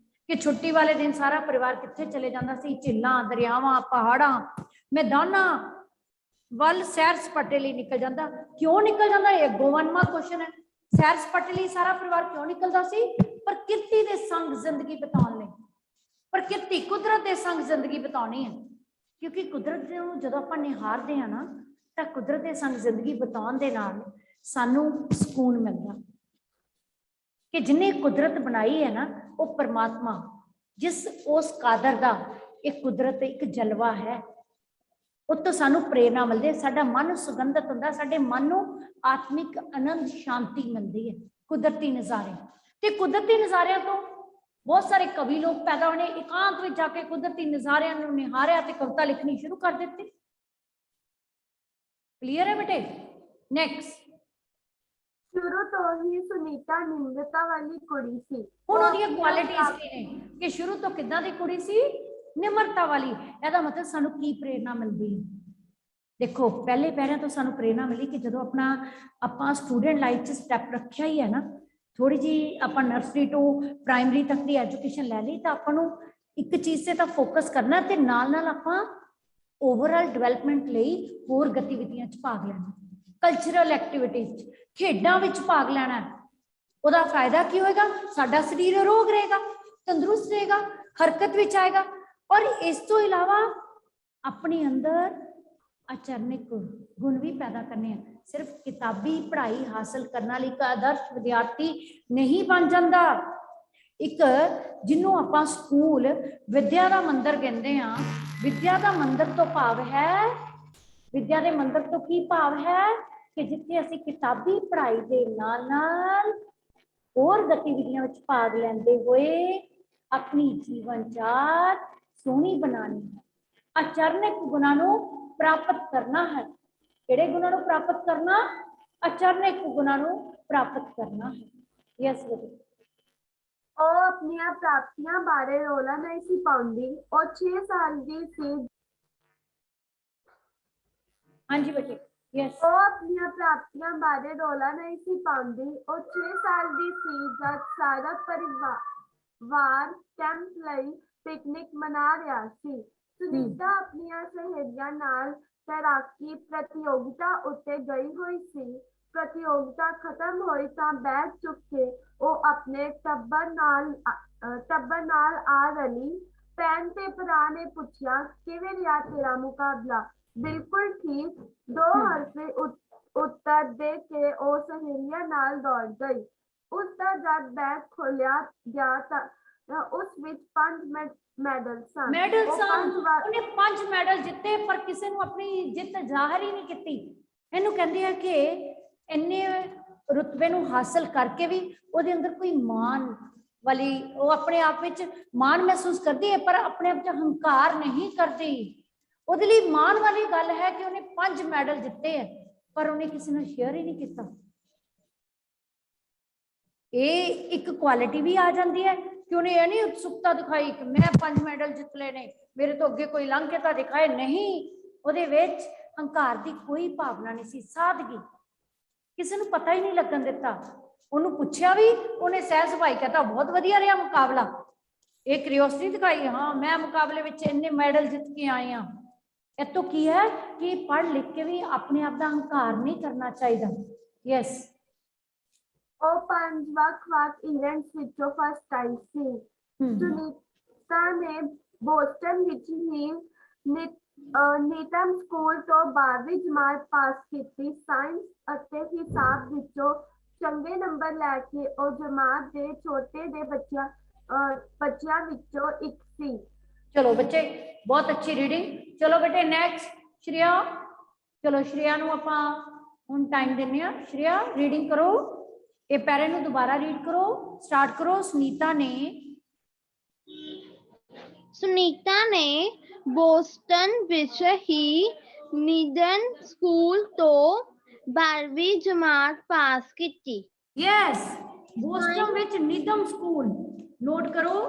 ਕਿ ਛੁੱਟੀ ਵਾਲੇ ਦਿਨ ਸਾਰਾ ਪਰਿਵਾਰ ਕਿੱਥੇ ਚਲੇ ਜਾਂਦਾ ਸੀ? ਝੀਲਾਂ, ਦਰਿਆਵਾਂ, ਪਹਾੜਾਂ, ਮੈਦਾਨਾਂ ਵੱਲ ਸੈਰ ਸਪਾਟੇ ਲਈ ਨਿਕਲ ਜਾਂਦਾ। ਕਿਉਂ ਨਿਕਲ ਜਾਂਦਾ? ਇਹ ਅੱਗੋਂ ਵਨ ਮਾਰਕ ਕੁਐਸਚਨ ਹੈ। ਸੈਰ ਸਪਾਟੇ ਲਈ ਸਾਰਾ ਪਰਿਵਾਰ ਕਿਉਂ ਨਿਕਲਦਾ ਸੀ? ਪ੍ਰਕਿਰਤੀ ਦੇ ਸੰਗ ਜ਼ਿੰਦਗੀ ਬਿਤਾਉਣ ਲਈ। ਪ੍ਰਕਿਰਤੀ, ਕੁਦਰਤ ਦੇ ਸੰਗ ਜ਼ਿੰਦਗੀ ਬਿਤਾਉਣੀ ਹੈ, ਕਿਉਂਕਿ ਕੁਦਰਤ ਨੂੰ ਜਦੋਂ ਆਪਾਂ ਨਿਹਾਰਦੇ ਹਾਂ ਨਾ, ਤਾਂ ਕੁਦਰਤ ਦੇ ਸੰਗ ਜ਼ਿੰਦਗੀ ਬਿਤਾਉਣ ਦੇ ਨਾਲ ਸਾਨੂੰ ਸਕੂਨ ਮਿਲਦਾ ਕਿ ਜਿਹਨੇ ਕੁਦਰਤ ਬਣਾਈ ਹੈ ਨਾ, ਉਹ ਪਰਮਾਤਮਾ, ਜਿਸ ਉਸ ਕਾਦਰ ਦਾ ਇਹ ਕੁਦਰਤ ਇੱਕ ਜਲਵਾ ਹੈ, ਉਹ ਤੋਂ ਸਾਨੂੰ ਪ੍ਰੇਰਨਾ ਮਿਲਦੀ ਹੈ। ਸਾਡਾ ਮਨ ਸੁਗੰਧਿਤ ਹੁੰਦਾ, ਸਾਡੇ ਮਨ ਨੂੰ ਆਤਮਿਕ ਆਨੰਦ, ਸ਼ਾਂਤੀ ਮਿਲਦੀ ਹੈ। ਕੁਦਰਤੀ ਨਜ਼ਾਰੇ, ਤੇ ਕੁਦਰਤੀ ਨਜ਼ਾਰਿਆਂ ਤੋਂ ਬਹੁਤ ਸਾਰੇ ਕਵੀ ਲੋਕ ਪੈਦਾ ਹੋਣੇ, ਇਕਾਂਤ ਵਿੱਚ ਜਾ ਕੇ ਕੁਦਰਤੀ ਨਜ਼ਾਰਿਆਂ ਨੂੰ ਨਿਹਾਰਿਆ ਤੇ ਕਵਿਤਾ ਲਿਖਣੀ ਸ਼ੁਰੂ ਕਰ ਦਿੱਤੀ। ਕਲੀਅਰ ਹੈ ਬੇਟੇ? ਨੈਕਸਟ। ਸ਼ੁਰੂ ਤੋਂ ਹੀ ਸੁਨੀਤਾ ਨਿਮਰਤਾ ਵਾਲੀ ਕੁੜੀ ਸੀ। ਹੁਣ ਉਹਦੀਆਂ ਕੁਆਲਿਟੀਆਂ ਕੀ ਨੇ ਕਿ ਸ਼ੁਰੂ ਤੋਂ ਕਿੱਦਾਂ ਦੀ ਕੁੜੀ ਸੀ? ਨਿਮਰਤਾ ਵਾਲੀ। ਇਹਦਾ ਮਤਲਬ ਸਾਨੂੰ ਕੀ ਪ੍ਰੇਰਨਾ ਮਿਲਦੀ ਹੈ? ਦੇਖੋ, ਪਹਿਲੇ ਪਹਿਰਿਆਂ ਤੋਂ ਸਾਨੂੰ ਪ੍ਰੇਰਨਾ ਮਿਲੀ ਕਿ ਜਦੋਂ ਆਪਾਂ ਸਟੂਡੈਂਟ ਲਾਈਫ 'ਚ ਸਟੈਪ ਰੱਖਿਆ ਹੀ ਹੈ ਨਾ, ਥੋੜੀ ਜੀ ਆਪਾਂ ਨਰਸਰੀ ਤੋਂ ਪ੍ਰਾਇਮਰੀ ਤੱਕ ਦੀ ਐਜੂਕੇਸ਼ਨ ਲੈ ਲਈ, ਤਾਂ ਆਪਾਂ ਨੂੰ ਇੱਕ ਚੀਜ਼ ਤੇ ਤਾਂ ਫੋਕਸ ਕਰਨਾ ਤੇ ਨਾਲ ਨਾਲ ਆਪਾਂ ਓਵਰਆਲ ਡਿਵੈਲਪਮੈਂਟ ਲਈ ਹੋਰ ਗਤੀਵਿਧੀਆਂ 'ਚ ਭਾਗ ਲੈਣਾ, ਕਲਚਰਲ ਐਕਟੀਵਿਟੀਜ਼ 'ਚ, ਖੇਡਾਂ ਵਿੱਚ ਭਾਗ ਲੈਣਾ। ਉਹਦਾ ਫਾਇਦਾ ਕੀ ਹੋਏਗਾ? ਸਾਡਾ ਸਰੀਰ ਅਰੋਗ ਰਹੇਗਾ, ਤੰਦਰੁਸਤ ਰਹੇਗਾ, ਹਰਕਤ ਵਿੱਚ ਆਏਗਾ। ਔਰ ਇਸ ਤੋਂ ਇਲਾਵਾ ਆਪਣੇ ਅੰਦਰ ਆਚਰਨਿਕ ਗੁਣ ਵੀ ਪੈਦਾ ਕਰਨੇ ਆ। ਸਿਰਫ ਕਿਤਾਬੀ ਪੜ੍ਹਾਈ ਹਾਸਲ ਕਰਨ ਨਾਲ ਇੱਕ ਆਦਰਸ਼ ਵਿਦਿਆਰਥੀ ਨਹੀਂ ਬਣ ਜਾਂਦਾ। ਇੱਕ ਜਿਹਨੂੰ ਆਪਾਂ ਸਕੂਲ ਵਿਦਿਆ ਦਾ ਮੰਦਿਰ ਕਹਿੰਦੇ ਆ, ਵਿਦਿਆ ਦਾ ਮੰਦਿਰ ਤੋਂ ਭਾਵ ਹੈ, ਵਿਦਿਆ ਦੇ ਮੰਦਿਰ ਤੋਂ ਕੀ ਭਾਵ ਹੈ? ਕਿ ਜਿੱਥੇ ਅਸੀਂ ਕਿਤਾਬੀ ਪੜ੍ਹਾਈ ਦੇ ਨਾਲ ਨਾਲ ਹੋਰ ਗਤੀਵਿਧੀਆਂ ਵਿੱਚ ਭਾਗ ਲੈਂਦੇ ਹੋਏ ਆਪਣੀ ਜੀਵਨ ਜਾਚ ਸੋਹਣੀ ਬਣਾਉਣੀ ਹੈ, ਆਚਰਨਿਕ ਗੁਣਾਂ ਨੂੰ ਪ੍ਰਾਪਤ ਕਰਨਾ ਹੈ। ਕਿਹੜੇ ਗੁਣਾਂ ਨੂੰ ਪ੍ਰਾਪਤ ਕਰਨਾ? ਆਚਰਨਿਕ ਗੁਣਾਂ ਨੂੰ ਪ੍ਰਾਪਤ ਕਰਨਾ ਹੈ। ਯੈਸ ਬੇਟੇ। ਉਹ ਆਪਣੀਆਂ ਪ੍ਰਾਪਤੀਆਂ ਬਾਰੇ ਰੌਲਾ ਨਹੀਂ ਸੀ ਪਾਉਂਦੀ। ਉਹ 6 ਸਾਲ ਦੀ ਸੀ। ਹਾਂਜੀ ਬੇਟੇ। ਯੈਸ ਉਹ ਆਪਣੀਆਂ ਪ੍ਰਾਪਤੀਆਂ ਬਾਰੇ ਰੌਲਾ ਨਹੀਂ ਸੀ ਪਾਉਂਦੀ। ਉਹ 6 ਸਾਲ ਦੀ ਸੀ ਜਦ ਸਾਰਾ ਪਰਿਵਾਰ ਕੈਂਪ ਲਈ ਪਿਕਨਿਕ ਮਨਾ ਰਿਹਾ ਸੀ। ਸੁਨੀਤਾ ਆਪਣੀਆਂ ਸਹੇਲੀਆਂ ਨਾਲ ਤੈਰਾਕੀ ਪ੍ਰਤੀਯੋਗਿਤਾ ਉੱਤੇ ਗਈ ਹੋਈ ਸੀ। ਪ੍ਰਤੀਯੋਗਿਤਾ ਖਤਮ ਹੋਈ ਤਾਂ ਬੈਗ ਚੁੱਕ ਕੇ ਉਹ ਆਪਣੇ ਟੱਬਰ ਨਾਲ ਆ ਰਲੀ। ਭੈਣ ਤੇ ਭਰਾ ਨੇ ਪੁੱਛਿਆ, ਕਿਵੇਂ ਰਿਹਾ ਤੇਰਾ ਮੁਕਾਬਲਾ? ਬਿਲਕੁਲ ਠੀਕ, 2 ਹਰਫੀ ਉੱਤਰ ਦੇ ਕੇ ਉਹ ਸਹੇਲੀਆਂ ਨਾਲ ਦੌੜ ਗਈ। ਉਸ ਦਾ ਜਦ ਬੈਗ ਖੋਲਿਆ ਗਿਆ ਤਾਂ ਉਸ ਵਿੱਚ 5 ਮੈਡਲ ਸਨ। ਮੈਡਲ ਉਹ ਸਨ। 5 ਵਾਰ ਉਹਨੇ 5 ਮੈਡਲ ਜਿੱਤੇ, ਪਰ ਕਿਸੇ ਨੂੰ ਆਪਣੀ ਜਿੱਤ ਜ਼ਾਹਰ ਹੀ ਨਹੀਂ ਕੀਤੀ। ਇਹਨੂੰ ਕਹਿੰਦੇ ਆ ਕਿ ਇੰਨੇ ਰੁਤਬੇ ਨੂੰ ਹਾਸਲ ਕਰਕੇ ਵੀ ਉਹਦੇ ਅੰਦਰ ਕੋਈ ਮਾਣ ਵਾਲੀ, ਉਹ ਆਪਣੇ ਆਪ ਵਿੱਚ ਮਾਣ ਮਹਿਸੂਸ ਕਰਦੀ ਹੈ ਪਰ ਆਪਣੇ ਆਪ 'ਚ ਹੰਕਾਰ ਨਹੀਂ ਕਰਦੀ। ਉਹਦੇ ਲਈ ਮਾਣ ਵਾਲੀ ਗੱਲ ਹੈ ਕਿ ਉਹਨੇ 5 ਮੈਡਲ ਜਿੱਤੇ ਹੈ, ਪਰ ਉਹਨੇ ਕਿਸੇ ਨਾਲ ਸ਼ੇਅਰ ਹੀ ਨਹੀਂ ਕੀਤਾ। ਇਹ ਇੱਕ ਕੁਆਲਿਟੀ ਵੀ ਆ ਜਾਂਦੀ ਹੈ ਕਿ ਉਹਨੇ ਇਹ ਨਹੀਂ ਉਤਸੁਕਤਾ ਦਿਖਾਈ ਕਿ ਮੈਂ 5 ਮੈਡਲ ਜਿੱਤ ਲਏ ਨੇ, ਮੇਰੇ ਤੋਂ ਅੱਗੇ ਕੋਈ ਲੰਘ ਕੇ ਤਾਂ ਦਿਖਾਏ। ਨਹੀਂ, ਉਹਦੇ ਵਿੱਚ ਹੰਕਾਰ ਦੀ ਕੋਈ ਭਾਵਨਾ ਨਹੀਂ ਸੀ, ਸਾਦਗੀ। ਕਿਸੇ ਨੂੰ ਪਤਾ ਹੀ ਨਹੀਂ ਲੱਗਣ ਦਿੱਤਾ। ਉਹਨੂੰ ਪੁੱਛਿਆ ਵੀ, ਉਹਨੇ ਸਹਿ ਸੁਭਾਈ ਕਹਤਾ ਬਹੁਤ ਵਧੀਆ ਰਿਹਾ ਮੁਕਾਬਲਾ। ਇਹ ਕਿਉਰਿਓਸਿਟੀ ਦਿਖਾਈ, ਹਾਂ ਮੈਂ ਮੁਕਾਬਲੇ ਵਿੱਚ ਇੰਨੇ ਮੈਡਲ ਜਿੱਤ ਕੇ ਆਏ ਹਾਂ। ਇਹ ਤੋਂ ਕੀ ਹੈ ਕਿ ਪੜ੍ਹ ਲਿਖ ਕੇ ਵੀ ਆਪਣੇ ਆਪ ਦਾ ਹੰਕਾਰ ਨਹੀਂ ਕਰਨਾ ਚਾਹੀਦਾ। ਯੈਸ, ਉਹ 5 ਵੱਖ-ਵੱਖ ਇਵੈਂਟਸ ਵਿੱਚੋਂ ਫਸਟ ਆਈ ਸੀ। ਸੁਨੀਤਾ ਨੇ ਬੋਸਟਨ ਵਿੱਚ ਹੀ ਨੀਤਮ ਸਕੂਲ ਤੋਂ 12ਵੀਂ ਜਮਾਤ ਪਾਸ ਕੀਤੀ। ਸਾਇੰਸ ਅਤੇ ਹਿਸਾਬ ਵਿੱਚੋਂ ਚੰਗੇ ਨੰਬਰ ਲੈ ਕੇ ਉਹ ਜਮਾਤ ਦੇ ਛੋਟੇ ਦੇ ਬੱਚਿਆਂ ਵਿੱਚੋਂ ਇੱਕ ਸੀ। ਚਲੋ ਬੱਚੇ, ਬਹੁਤ ਅੱਛੀ ਰੀਡਿੰਗ। ਚਲੋ ਬੇਟੇ ਨੈਕਸਟ ਸ਼੍ਰਿਆ। ਚਲੋ ਸ਼੍ਰਿਆ ਨੂੰ ਆਪਾਂ ਹੁਣ ਟਾਈਮ ਦਿੰਦੇ ਆ। ਸ਼੍ਰਿਆ ਰੀਡਿੰਗ ਕਰੋ, ਇਹ ਪੈਰੇ ਨੂੰ ਦੁਬਾਰਾ ਰੀਡ ਕਰੋ, ਸਟਾਰਟ ਕਰੋ। ਸੁਨੀਤਾ ਨੇ ਬੋਸਟਨ ਵਿੱਚ ਹੀ ਨੀਦਨ ਸਕੂਲ ਤੋਂ 12ਵੀਂ ਜਮਾਤ ਪਾਸ ਕੀਤੀ। ਯੈਸ, ਬੋਸਟਨ ਵਿੱਚ ਨੀਦਮ ਸਕੂਲ। ਨੋਟ ਕਰੋ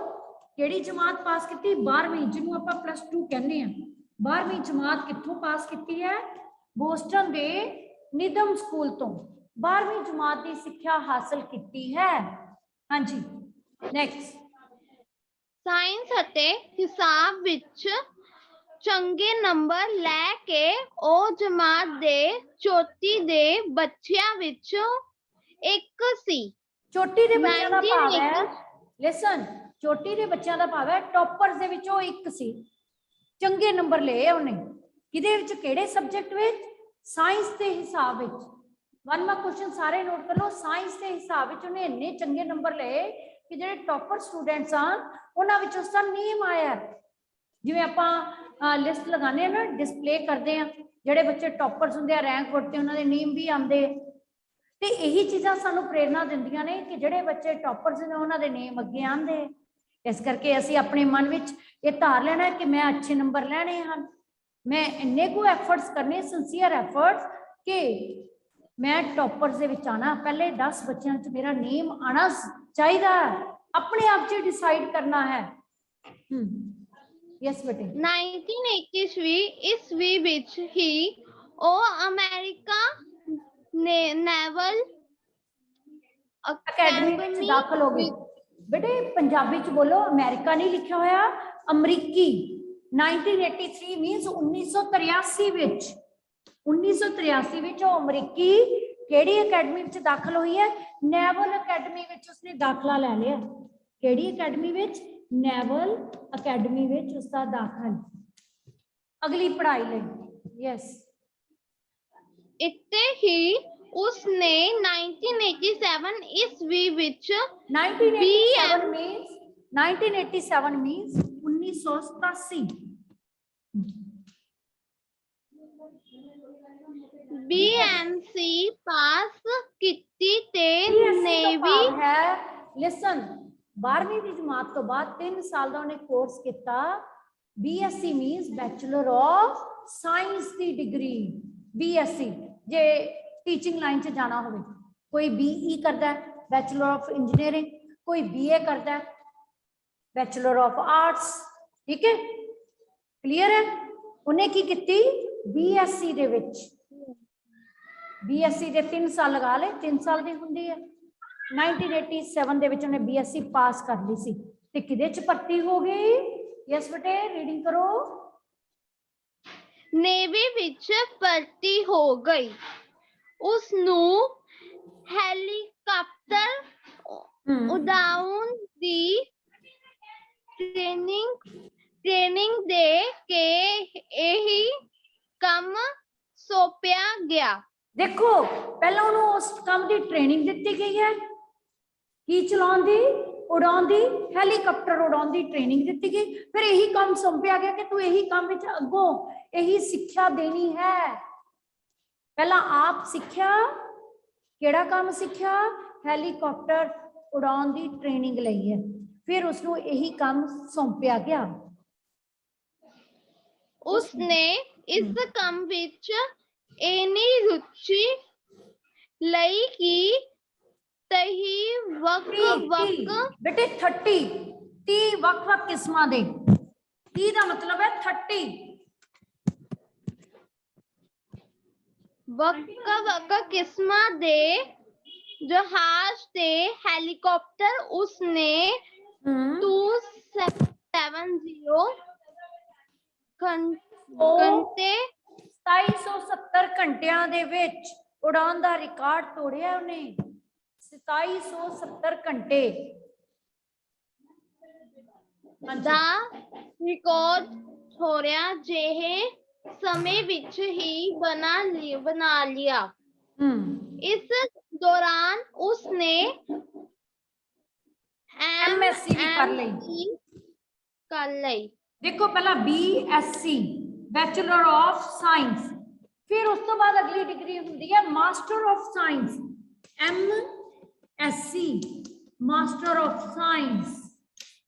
ਕਿਹੜੀ ਜਮਾਤ ਪਾਸ ਕੀਤੀ? 12ਵੀਂ, ਜਿਹਨੂੰ ਆਪਾਂ +2 ਕਹਿੰਦੇ ਆ। 12ਵੀਂ ਜਮਾਤ ਕਿੱਥੋਂ ਪਾਸ ਕੀਤੀ ਹੈ? ਬੋਸਟਨ ਦੇ ਨੀਦਮ ਸਕੂਲ ਤੋਂ 12ਵੀਂ ਜਮਾਤ ਦੀ ਸਿੱਖਿਆ ਹਾਸਲ ਕੀਤੀ ਹੈ। ਹਾਂਜੀ, ਨੈਕਸਟ। ਸਾਇੰਸ ਅਤੇ ਹਿਸਾਬ ਵਿੱਚ ਚੰਗੇ ਨੰਬਰ ਲੈ ਕੇ ਉਹ ਜਮਾਤ ਦੇ ਚੋਟੀ ਦੇ ਬੱਚਿਆਂ ਵਿੱਚੋਂ ਇੱਕ ਸੀ। ਚੋਟੀ ਦੇ ਬੱਚਿਆਂ ਦਾ ਭਾਵ ਹੈ, ਲਿਸਨ, ਚੋਟੀ ਦੇ ਬੱਚਿਆਂ ਦਾ ਭਾਵ ਹੈ ਟੌਪਰਸ ਦੇ ਵਿੱਚੋਂ ਇੱਕ ਸੀ। ਚੰਗੇ ਨੰਬਰ ਲਏ ਉਹਨੇ। ਕਿਹਦੇ ਵਿੱਚ? ਕਿਹੜੇ ਸਬਜੈਕਟ ਵਿੱਚ? ਸਾਇੰਸ ਤੇ ਹਿਸਾਬ ਵਿੱਚ। 1 ਮਾਰਕ ਕੁਐਸਚਨ ਸਾਰੇ ਨੋਟ ਕਰ ਲਓ। ਸਾਇੰਸ ਤੇ ਹਿਸਾਬ ਵਿੱਚ ਉਹਨੇ ਇੰਨੇ ਚੰਗੇ ਨੰਬਰ ਲਏ ਕਿ ਜਿਹੜੇ ਟੌਪਰ ਸਟੂਡੈਂਟਸ ਆ ਉਹਨਾਂ ਵਿੱਚ ਉਸ ਦਾ ਨੇਮ ਆਇਆ। ਜਿਵੇਂ ਆਪਾਂ ਲਿਸਟ ਲਗਾਉਂਦੇ ਆ ਨਾ, ਡਿਸਪਲੇ ਕਰਦੇ ਆ, ਜਿਹੜੇ ਬੱਚੇ ਟੌਪਰਸ ਹੁੰਦੇ ਆ ਰੈਂਕ ਵਰਤੇ ਉਹਨਾਂ ਦੇ ਨੇਮ ਵੀ ਆਉਂਦੇ। ਤੇ ਇਹੀ ਚੀਜ਼ਾਂ ਸਾਨੂੰ ਪ੍ਰੇਰਨਾ ਦਿੰਦੀਆਂ ਨੇ ਕਿ ਜਿਹੜੇ ਬੱਚੇ ਟੌਪਰਸ ਨੇ ਉਹਨਾਂ ਦੇ ਨੇਮ ਅੱਗੇ ਆਉਂਦੇ। ਇਸ ਕਰਕੇ ਅਸੀਂ ਆਪਣੇ ਮਨ ਵਿੱਚ ਇਹ ਧਾਰ ਲੈਣਾ ਕਿ ਮੈਂ ਅੱਛੇ ਨੰਬਰ ਲੈਣੇ ਹਨ, ਮੈਂ ਇੰਨੇ ਕੁ ਐਫਰਟਸ ਕਰਨੇ, ਸਿੰਸੀਅਰ ਐਫਰਟਸ, ਕਿ ਮੈਂ ਟੌਪਰਸ ਦੇ ਵਿੱਚ ਆਣਾ। ਪਹਿਲੇ 10 ਬੱਚਿਆਂ 'ਚ ਮੇਰਾ ਨੇਮ ਆਣਾ ਚਾਹੀਦਾ। ਆਪਣੇ ਆਪ 'ਚ ਡਿਸਾਈਡ ਕਰਨਾ ਹੈ। ਯੈਸ ਬੇਟੇ। 1980 ਈਸਵੀ ਵਿੱਚ ਹੀ ਉਹ ਅਮਰੀਕਾ ਨੈਵਲ ਅਕੈਡਮੀ ਵਿੱਚ ਦਾਖਲ ਹੋ ਗਏ। ਬੇਟੇ ਪੰਜਾਬੀ 'ਚ ਬੋਲੋ, ਅਮਰੀਕਾ ਨਹੀਂ ਲਿਖਿਆ ਹੋਇਆ, ਅਮਰੀਕੀ। 1983 ਮੀਨਸ 1983 ਵਿੱਚ। 1983 ਵਿੱਚ ਉਹ ਅਮਰੀਕੀ ਕਿਹੜੀ ਅਕੈਡਮੀ ਵਿੱਚ ਦਾਖਲ ਹੋਈ ਹੈ? ਨੈਵਲ ਅਕੈਡਮੀ ਵਿੱਚ ਉਸਨੇ ਦਾਖਲਾ ਲੈ ਲਿਆ। ਕਿਹੜੀ ਅਕੈਡਮੀ ਵਿੱਚ? ਨੈਵਲ ਅਕੈਡਮੀ ਵਿੱਚ ਉਸਦਾ ਦਾਖਲ ਅਗਲੀ ਪੜ੍ਹਾਈ ਲਈ। ਯੈਸ, ਇੱਥੇ ਹੀ ਉਸਨੇ 1987 ਈਸਵੀ ਵਿੱਚ 1987 means 1987 BNC ਪਾਸ ਕੀਤੀ ਤੇ ਨੇਵੀ ਹੈ। ਲਿਸਨ, 12ਵੀਂ ਦੀ ਜਮਾਤ ਤੋਂ ਬਾਅਦ 3 ਸਾਲ ਦਾ ਉਹਨੇ ਕੋਰਸ ਕੀਤਾ। BSc means bachelor of science the degree. BSc ਜੇ ਟੀਚਿੰਗ ਲਾਈਨ 'ਚ ਜਾਣਾ ਹੋਵੇ, ਕੋਈ BE ਕਰਦਾ ਬੈਚਲਰ ਆਫ ਇੰਜੀਨੀਅਰਿੰਗ, ਕੋਈ BA ਕਰਦਾ ਬੈਚਲਰ ਆਫ ਆਰਟਸ। ਠੀਕ ਹੈ, ਕਲੀਅਰ ਹੈ? ਉਹਨੇ ਕੀ ਕੀਤੀ? BSc ਦੇ ਵਿੱਚ BSc ਦੇ 3 ਸਾਲ ਲਗਾ ਲਏ, 3 ਸਾਲ ਦੀ ਹੁੰਦੀ ਹੈ। 1987 ਦੇ ਵਿੱਚ ਉਹਨੇ BSc ਪਾਸ ਕਰ ਲਈ ਸੀ ਤੇ ਕਿਹਦੇ ਚ ਭਰਤੀ ਹੋ ਗਈ? ਯਸ ਬੇਟੇ ਰੀਡਿੰਗ ਕਰੋ। ਨੇਵੀ ਵਿੱਚ ਭਰਤੀ ਹੋ ਗਈ। ਉਸ ਨੂੰ ਹੈਲੀਕਾਪਟਰ ਉਡਾਉਣ ਦੀ ਟ੍ਰੇਨਿੰਗ ਦੇ ਕੇ ਇਹੀ ਕੰਮ ਸੌਂਪਿਆ ਗਿਆ। ਦੇਖੋ ਪਹਿਲਾਂ ਉਹਨੂੰ ਉਸ ਕੰਮ ਦੀ ਟ੍ਰੇਨਿੰਗ ਦਿੱਤੀ ਗਈ ਹੈ, ਕੀ ਚਲਾਉਣ ਦੀ? ਉਡਾਉਣ ਦੀ, ਹੈਲੀਕਾਪਟਰ ਉਡਾਉਣ ਦੀ ਟ੍ਰੇਨਿੰਗ ਦਿੱਤੀ ਗਈ। ਫਿਰ ਇਹੀ ਕੰਮ ਸੌਂਪਿਆ ਗਿਆ ਕਿ ਤੂੰ ਇਹੀ ਕੰਮ ਵਿੱਚ ਅੱਗੋਂ ਇਹੀ ਸਿੱਖਿਆ ਦੇਣੀ ਹੈ। ਪਹਿਲਾਂ ਆਪ ਸਿੱਖਿਆ, ਕਿਹੜਾ ਕੰਮ ਸਿੱਖਿਆ? ਹੈਲੀਕਾਪਟਰ ਉਡਾਉਣ ਦੀ ਟ੍ਰੇਨਿੰਗ ਲਈ ਹੈ। ਫਿਰ ਉਸਨੂੰ ਇਹੀ ਕੰਮ ਸੌਂਪਿਆ ਗਿਆ। ਉਸਨੇ ਇਸ ਕੰਮ ਵਿੱਚ ਇੰਨੀ ਰੁਚੀ ਲਈ ਕਿ ਤਹੀ ਵੱਖ-ਵੱਖ ਬੇਟੇ 30 ਵੱਖ-ਵੱਖ ਕਿਸਮਾਂ ਦੇ, 30 ਦਾ ਮਤਲਬ ਹੈ 30 ਵੱਖ-ਵੱਖ ਕਿਸਮਾਂ ਦੇ ਜਹਾਜ਼ ਤੇ ਹੈਲੀਕਾਪਟਰ ਉਸਨੇ 270 ਘੰਟੇ 2770 ਘੰਟਿਆਂ ਦੇ ਵਿੱਚ ਉਡਾਨ ਦਾ ਰਿਕਾਰਡ ਤੋੜਿਆ ਉਹਨੇ। 2770 ਘੰਟੇ ਦਾ ਰਿਕਾਰਡ ਥੋੜ੍ਹਾ ਜਿਹੇ ਸਮੇਂ ਵਿੱਚ ਹੀ ਬਣਾ ਲਿਆ। ਇਸ ਦੌਰਾਨ ਉਸਨੇ MSc ਵੀ ਕਰ ਲਈ। ਦੇਖੋ ਪਹਿਲਾਂ BSc ਬੈਚਲਰ ਆਫ ਸਾਇੰਸ, ਫਿਰ ਉਸ ਤੋਂ ਬਾਅਦ ਅਗਲੀ ਡਿਗਰੀ ਹੁੰਦੀ ਹੈ master of science, MSc master of science.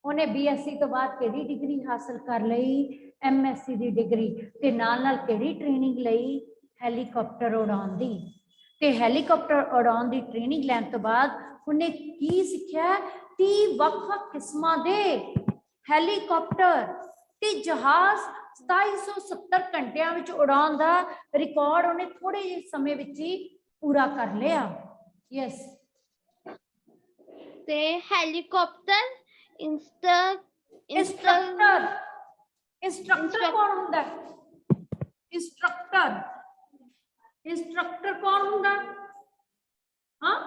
ਉਹਨੇ BSc ਤੋਂ ਬਾਅਦ ਕਿਹੜੀ ਡਿਗਰੀ ਹਾਸਲ ਕਰ ਲਈ? MSc ਦੀ ਡਿਗਰੀ। ਤੇ ਨਾਲ ਕਿਹੜੀ ਟ੍ਰੇਨਿੰਗ ਲਈ? ਹੈਲੀਕਾਪਟਰ ਉਡਾਉਣ ਦੀ। ਤੇ ਹੈਲੀਕਾਪਟਰ ਉਡਾਉਣ ਦੀ ਟ੍ਰੇਨਿੰਗ ਲੈਣ ਤੋਂ ਬਾਅਦ ਉਹਨੇ ਕੀ ਸਿੱਖਿਆ? 30 ਵੱਖ-ਵੱਖ ਕਿਸਮਾਂ ਦੇ ਹੈਲੀਕਾਪਟਰ ਤੇ ਜਹਾਜ਼ 2770 ਘੰਟਿਆਂ ਵਿੱਚ ਉਡਾਉਣ ਦਾ ਰਿਕਾਰਡ ਉਹਨੇ ਥੋੜੇ ਜਿਹੇ ਸਮੇਂ ਵਿੱਚ ਹੀ ਪੂਰਾ ਕਰ ਲਿਆ। ਯਸ। ਤੇ ਹੈਲੀਕਾਪਟਰ ਇੰਸਟ੍ਰਕਟਰ ਕੌਣ ਹੁੰਦਾ? ਇੰਸਟ੍ਰਕਟਰ ਕੌਣ ਹੁੰਦਾ? ਹਾਂ,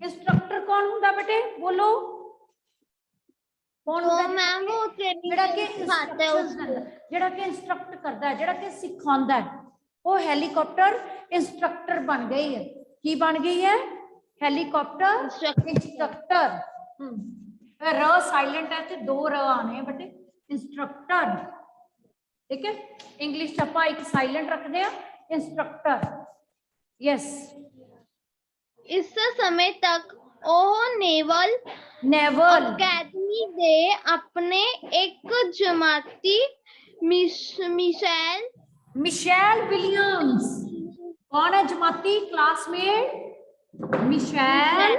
ਇੰਸਟ੍ਰਕਟਰ ਕੌਣ ਹੁੰਦਾ ਬੇਟੇ? ਬੋਲੋ ਕੌਣ ਹੁੰਦਾ? ਮੈਮ ਉਹ ਜਿਹੜਾ ਕਿ ਇੰਸਟ੍ਰਕਟ ਕਰਦਾ ਹੈ, ਜਿਹੜਾ ਕਿ ਸਿਖਾਉਂਦਾ ਹੈ, ਉਹ ਹੈਲੀਕਾਪਟਰ ਇੰਸਟ੍ਰਕਟਰ ਬਣ ਗਈ ਹੈ। ਕੀ ਬਣ ਗਈ ਹੈ? Helicopter instructor. ਰ ਸਾਇਲੈਂਟ ਹੈ ਤੇ 2 ਰ ਆਣੇ ਬੇਟੇ। ਇੰਸਟ੍ਰਕਟਰ, ਠੀਕ ਹੈ। ਇੰਗਲਿਸ਼ ਚ ਆਪਾਂ ਇੱਕ ਸਾਇਲੈਂਟ ਰੱਖਦੇ ਆ, ਇੰਸਟ੍ਰਕਟਰ। ਯਸ। ਇਸ ਸਮੇਂ ਤੱਕ ਉਹ ਨੇਵਲ ਅਕੈਡਮੀ ਦੇ ਆਪਣੇ ਇੱਕ ਜਮਾਤੀ ਮਿਸ਼ੇਲ ਵਿਲੀਅਮਸ। ਕੌਣ ਹੈ ਜਮਾਤੀ? Classmate Michelle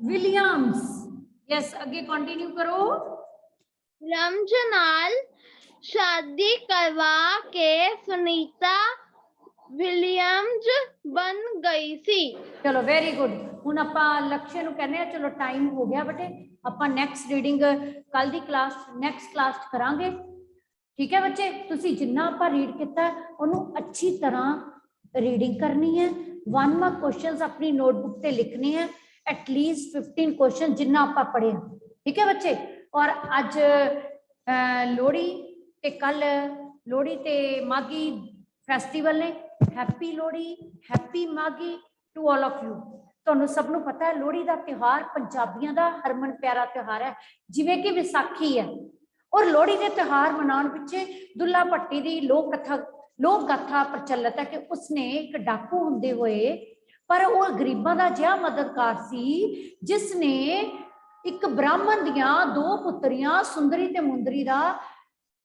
Williams. ਯਸ, ਅੱਗੇ ਕੰਟੀਨਿਊ ਕਰੋ। ਵਿਲੀਅਮਸ ਨਾਲ ਸ਼ਾਦੀ ਕਰਵਾ ਕੇ ਸੁਨੀਤਾ ਵਿਲੀਅਮਸ ਬਣ ਗਈ ਸੀ। ਚਲੋ ਵੈਰੀ ਗੁੱਡ। ਹੁਣ ਆਪਾਂ ਲਕਸ਼ਯ ਨੂੰ ਕਹਿੰਦੇ ਆ ਚਲੋ ਟਾਈਮ ਹੋ ਗਿਆ ਬੇਟੇ, ਆਪਾਂ ਨੈਕਸਟ ਰੀਡਿੰਗ ਕੱਲ ਦੀ ਕਲਾਸ ਨੈਕਸਟ ਕਲਾਸ ਚ ਕਰਾਂਗੇ। ਠੀਕ ਹੈ ਬੱਚੇ, ਤੁਸੀਂ ਜਿੰਨਾ ਆਪਾਂ ਰੀਡ ਕੀਤਾ ਉਹਨੂੰ ਅੱਛੀ ਤਰ੍ਹਾਂ ਰੀਡਿੰਗ ਕਰਨੀ ਹੈ। 1 ਮਾਰਕ ਕੁਐਸਚਨਸ ਆਪਣੀ ਨੋਟਬੁੱਕ ਤੇ ਲਿਖਣੇ ਹੈ, ਐਟਲੀਸਟ 15 ਕੁਐਸਚਨ ਜਿੰਨਾ ਆਪਾਂ ਪੜ੍ਹੇ। ਠੀਕ ਹੈ ਬੱਚੇ। ਔਰ ਅੱਜ ਲੋਹੜੀ ਤੇ ਕੱਲ ਲੋਹੜੀ ਤੇ ਮਾਘੀ ਫੈਸਟੀਵਲ ਨੇ। Happy Lohri, happy Maghi to all of you. ਤੁਹਾਨੂੰ ਸਭ ਨੂੰ ਪਤਾ ਹੈ ਲੋਹੜੀ ਦਾ ਤਿਉਹਾਰ ਪੰਜਾਬੀਆਂ ਦਾ ਹਰਮਨ ਪਿਆਰਾ ਤਿਉਹਾਰ ਹੈ, ਜਿਵੇਂ ਕਿ ਵਿਸਾਖੀ ਹੈ। ਔਰ ਲੋਹੜੀ ਦੇ ਤਿਉਹਾਰ ਮਨਾਉਣ ਪਿੱਛੇ ਦੁੱਲਾ ਭੱਟੀ ਦੀ ਲੋਕ ਗਾਥਾ ਪ੍ਰਚਲਿਤ ਹੈ ਕਿ ਉਸਨੇ ਇੱਕ ਡਾਕੂ ਹੁੰਦੇ ਹੋਏ, ਪਰ ਉਹ ਗਰੀਬਾਂ ਦਾ ਜਿਹਾ ਮਦਦਗਾਰ ਸੀ ਜਿਸ ਨੇ ਇੱਕ ਬ੍ਰਾਹਮਣ ਦੀਆਂ 2 ਪੁੱਤਰੀਆਂ ਸੁੰਦਰੀ ਤੇ ਮੁੰਦਰੀ ਦਾ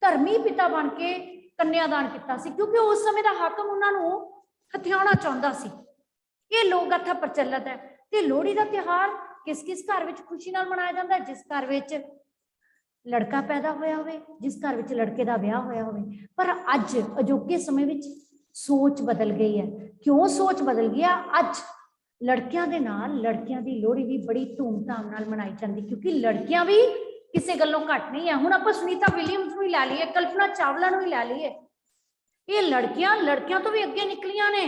ਧਰਮੀ ਪਿਤਾ ਬਣ ਕੇ ਕੰਨਿਆਦਾਨ ਕੀਤਾ ਸੀ, ਕਿਉਂਕਿ ਉਸ ਸਮੇਂ ਦਾ ਹਾਕਮ ਉਹਨਾਂ ਨੂੰ ਹਥਿਆਉਣਾ ਚਾਹੁੰਦਾ ਸੀ। ਇਹ ਲੋਕ ਗਾਥਾ ਪ੍ਰਚਲਿਤ ਹੈ। ਤੇ ਲੋਹੜੀ ਦਾ ਤਿਉਹਾਰ ਕਿਸ ਘਰ ਵਿੱਚ ਖੁਸ਼ੀ ਨਾਲ ਮਨਾਇਆ ਜਾਂਦਾ ਹੈ? ਜਿਸ ਘਰ ਵਿੱਚ ਲੜਕਾ ਪੈਦਾ ਹੋਇਆ ਹੋਵੇ, ਜਿਸ ਘਰ ਵਿੱਚ ਲੜਕੇ ਦਾ ਵਿਆਹ ਹੋਇਆ ਹੋਵੇ। ਪਰ ਅੱਜ ਅਜੋਕੇ ਸਮੇਂ ਵਿੱਚ सोच बदल गई है। क्यों सोच बदल गया? अज लड़कियां दे नाल लड़कियां दी लोहड़ी भी बड़ी धूमधाम नाल मनाई जाती, क्योंकि लड़कियां भी किसी गल्लों घट नहीं है। हुण आपां सुनीता विलियम्स नूं ही लै लईए, कल्पना चावला नूं ही लै लईए, ये लड़कियां तो भी अगे निकलियां ने,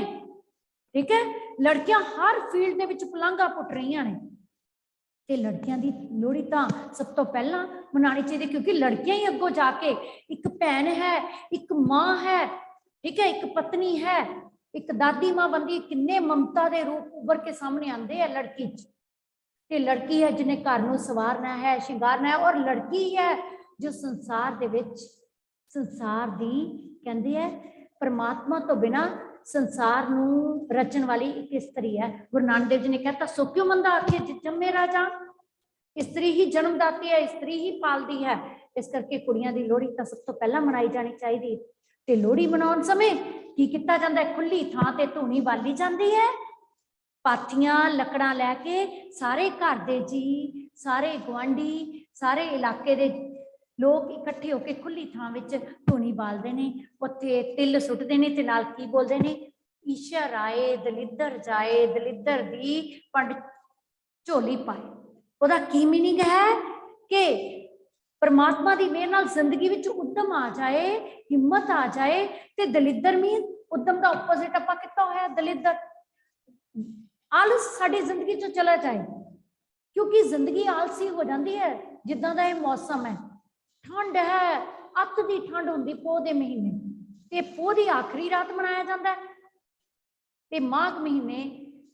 ठीक है। लड़कियां हर फील्ड दे विच पलांघा पुट रहीआं ने, ते लड़कियां दी लोहड़ी तां सब तो पहलां मनानी चाहिए, क्योंकि लड़कियां ही अगों जाके एक भैन है, एक मां है, ठीक है, एक पत्नी है, एक दादी मां बनदी, किन्ने ममता दे रूप उभर के सामने आंदे है लड़की च। ते लड़की है जिन्हें घर नूं सवारना है, शिंगारना है, और लड़की है जो संसार दे विच संसार दी कहंदे है परमात्मा तो बिना संसार नूं रचन वाली एक स्त्री है। गुरु नानक देव जी ने कहता, सो क्यों मंदा आखे जम्मे राजा, स्त्री ही जन्मदाती है, स्त्री ही पालदी है। इस करके कुड़ियां दी लोहड़ी तां सब तो पहला मनाई जानी चाहिए। ते लोहड़ी मनाउण समय की कीता जांदा है? खुली थां ते धूनी बाली जांदी है, पाथियां लकड़ां लैके सारे घर दे जी, सारे गुआंढी, सारे इलाके दे लोग इकट्ठे होके खुली थां विच धूनी बालदे ने, उत्थे तिल सुटदे ने ते नाल की बोलदे ने, ईश्वर आए दलिद्दर जाए, दलिद्दर दी पंड झोली पाए। ओदा की मीनिंग है कि परमात्मा दी मेहर नाल जिंदगी विच उद्यम आ जाए, हिम्मत आ जाए, ते दलिद्दर मीन उद्यम दा ऑपोजिट आपां किता होया दलिद्दर। आलस साडी जिंदगी चों चला जाए, क्योंकि जिंदगी आलसी हो जाती है। जिद्दां दा इह मौसम है, ठंड है, अत दी ठंड हुंदी पोह दे महीने, ते पोह दी आखिरी रात मनाया जाता है, ते माघ महीने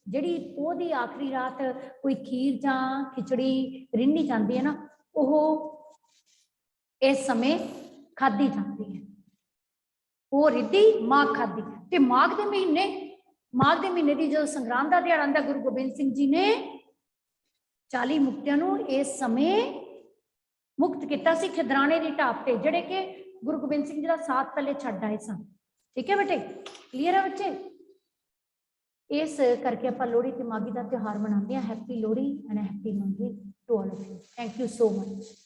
जिहड़ी पोह दी आखिरी रात कोई खीर जां खिचड़ी रिन्नी जाती है ना, ओह इस समय खाधी जाती है। वो रिद्धि माघ खाधी, ते माघ दे महीने की जो संग्रांद का दिहाड़ा आंदा, गुरु गोबिंद सिंह जी ने 40 मुक्तियां नूं इस समय मुक्त किया सी खिदराने की ढाब ते, जिहड़े कि गुरु गोबिंद सिंह जी का साथ पहले छड्ड आए सन। ठीक है बेटे, क्लीयर है बच्चे? इस करके आपां लोहड़ी ते माघी का त्यौहार मनाते हैं। Happy Lohri and happy Maghi to all of you. Thank you so much.